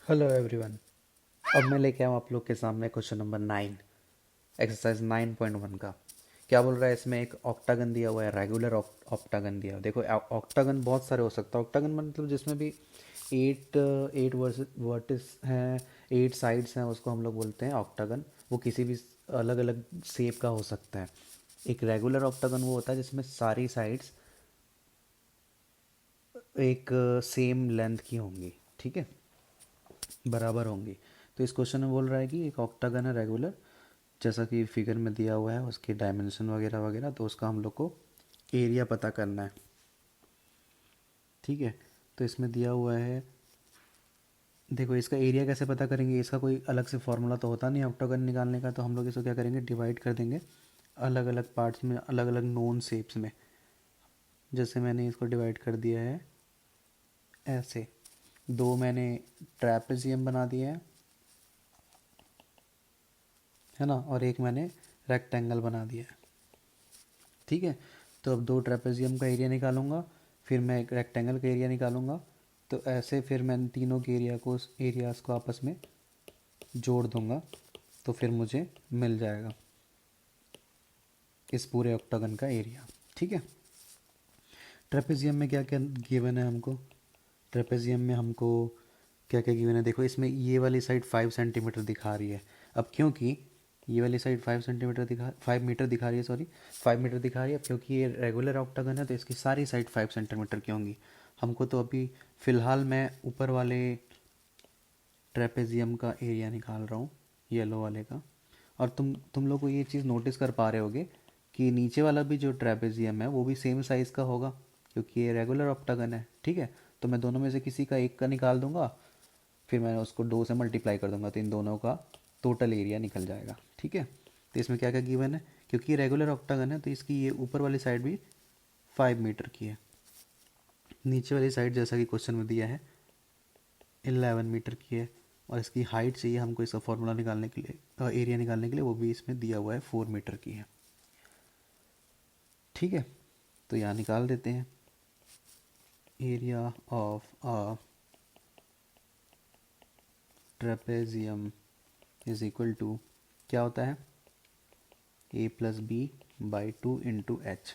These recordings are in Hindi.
Hello everyone. अब मैं लेके आऊँ आप लोग के सामने क्वेश्चन नंबर 9, एक्सरसाइज 9.1 का। क्या बोल रहा है इसमें? एक ऑक्टागन दिया हुआ है, रेगुलर ऑक्टागन दिया हुआ है। देखो ऑक्टागन बहुत सारे हो सकता है। ऑक्टागन मतलब जिसमें भी एट एट वर्टिस हैं, 8 साइड्स हैं, उसको हम लोग बोलते हैं ऑक्टागन। वो किसी भी अलग अलग शेप का हो सकता है। एक रेगुलर ऑक्टागन वो होता है जिसमें सारी साइड्स एक सेम लेंथ की होंगी, ठीक है, बराबर होंगी। तो इस क्वेश्चन में बोल रहा है कि एक ऑक्टागन है रेगुलर, जैसा कि फिगर में दिया हुआ है, उसकी डायमेंशन वगैरह वगैरह, तो उसका हम लोग को एरिया पता करना है, ठीक है। तो इसमें दिया हुआ है, देखो इसका एरिया कैसे पता करेंगे? इसका कोई अलग से फॉर्मूला तो होता नहीं ऑक्टागन निकालने का। तो हम लोग इसको क्या करेंगे, डिवाइड कर देंगे अलग अलग पार्ट्स में, अलग अलग नोन शेप्स में। जैसे मैंने इसको डिवाइड कर दिया है ऐसे, दो मैंने ट्रैपेजियम बना दिया है ना, और एक मैंने रेक्टेंगल बना दिया है, ठीक है। तो अब दो ट्रेपेजियम का एरिया निकालूंगा, फिर मैं एक रेक्टेंगल का एरिया निकालूंगा। तो ऐसे फिर मैं तीनों के एरियाज़ को आपस में जोड़ दूंगा, तो फिर मुझे मिल जाएगा इस पूरे ऑक्टागन का एरिया, ठीक है। ट्रेपेजियम में क्या क्या गिवन है हमको? ट्रेपेजियम में हमको क्या क्या गिवन है? देखो इसमें ये वाली साइड 5 सेंटीमीटर दिखा रही है। अब क्योंकि ये वाली साइड 5 सेंटीमीटर दिखा 5 मीटर दिखा रही है, सॉरी 5 मीटर दिखा रही है। अब क्योंकि ये रेगुलर ऑक्टागन है तो इसकी सारी साइड 5 सेंटीमीटर की होंगी। हमको तो अभी फ़िलहाल मैं ऊपर वाले ट्रेपेजियम का एरिया निकाल रहा हूँ, येलो वाले का। और तुम लोग को ये चीज़ नोटिस कर पा रहे होगे कि नीचे वाला भी जो ट्रेपेजियम है वो भी सेम साइज़ का होगा, क्योंकि ये रेगुलर ऑक्टागन है, ठीक है। तो मैं दोनों में से किसी का एक का निकाल दूंगा, फिर मैं उसको 2 से मल्टीप्लाई कर दूंगा, तो इन दोनों का टोटल एरिया निकल जाएगा, ठीक है। तो इसमें क्या क्या गिवन है? क्योंकि ये रेगुलर ऑक्टागन है तो इसकी ये ऊपर वाली साइड भी 5 मीटर की है, नीचे वाली साइड जैसा कि क्वेश्चन में दिया है 11 मीटर की है। और इसकी हाइट चाहिए हमको, इसका फॉर्मूला निकालने के लिए, एरिया निकालने के लिए, वो भी इसमें दिया हुआ है 4 मीटर की है, ठीक है। तो यहाँ निकाल देते हैं area of a trapezium is equal to, क्या होता है, a+b/2 × h,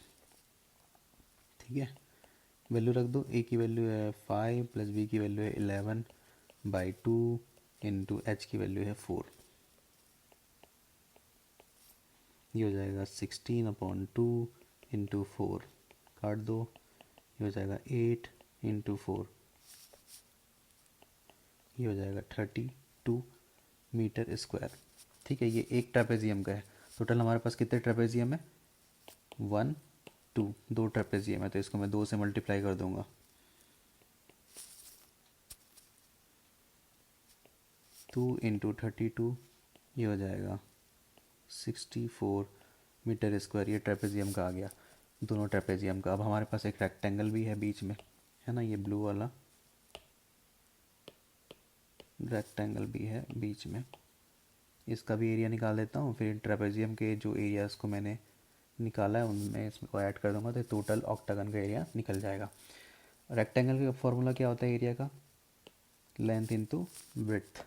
ठीक है। वैल्यू रख दो, ए की वैल्यू है 5 प्लस बी की वैल्यू है 11/2 इंटू एच की वैल्यू है 4। ये हो जाएगा 16/2 इंटू 4, काट दो, ये हो जाएगा 8 × 4, ये हो जाएगा 32 मीटर स्क्वायर, ठीक है। ये एक ट्रेपेजियम का है। टोटल हमारे पास कितने ट्रेपेजियम है? 1 2, दो ट्रेपेजियम है, तो इसको मैं 2 से मल्टीप्लाई कर दूंगा। 2 × 32, ये हो जाएगा 64 मीटर स्क्वायर। ये ट्रेपेजियम का आ गया, दोनों ट्रेपेजियम का। अब हमारे पास एक रेक्टेंगल भी है बीच में, है ना, ये ब्लू वाला रेक्टेंगल भी है बीच में। इसका भी एरिया निकाल देता हूँ, फिर ट्रेपेजियम के जो एरियाज़ को मैंने निकाला है उनमें इसमें को ऐड कर दूंगा, तो टोटल ऑक्टागन का एरिया निकल जाएगा। रेक्टेंगल का फॉर्मूला क्या होता है एरिया का? Length into width,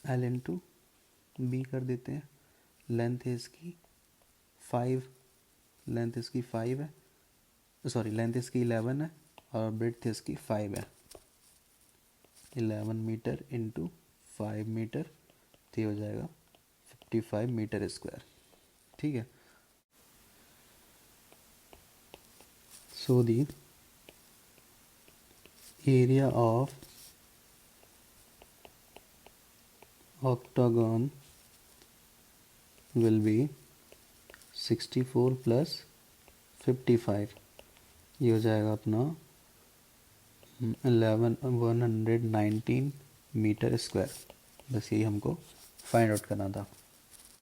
L into B कर देते हैं। लेंथ इसकी 5, लेंथ इसकी 5 है, सॉरी लेंथ इसकी 11 है, और ब्रेड्थ इसकी 5 है। 11 मीटर इंटू 5 मीटर, तो ये हो जाएगा 55 मीटर स्क्वायर, ठीक है। So the area of octagon will be 64 plus 55, ये हो जाएगा अपना 119 मीटर स्क्वायर। बस यही हमको फाइंड आउट करना था।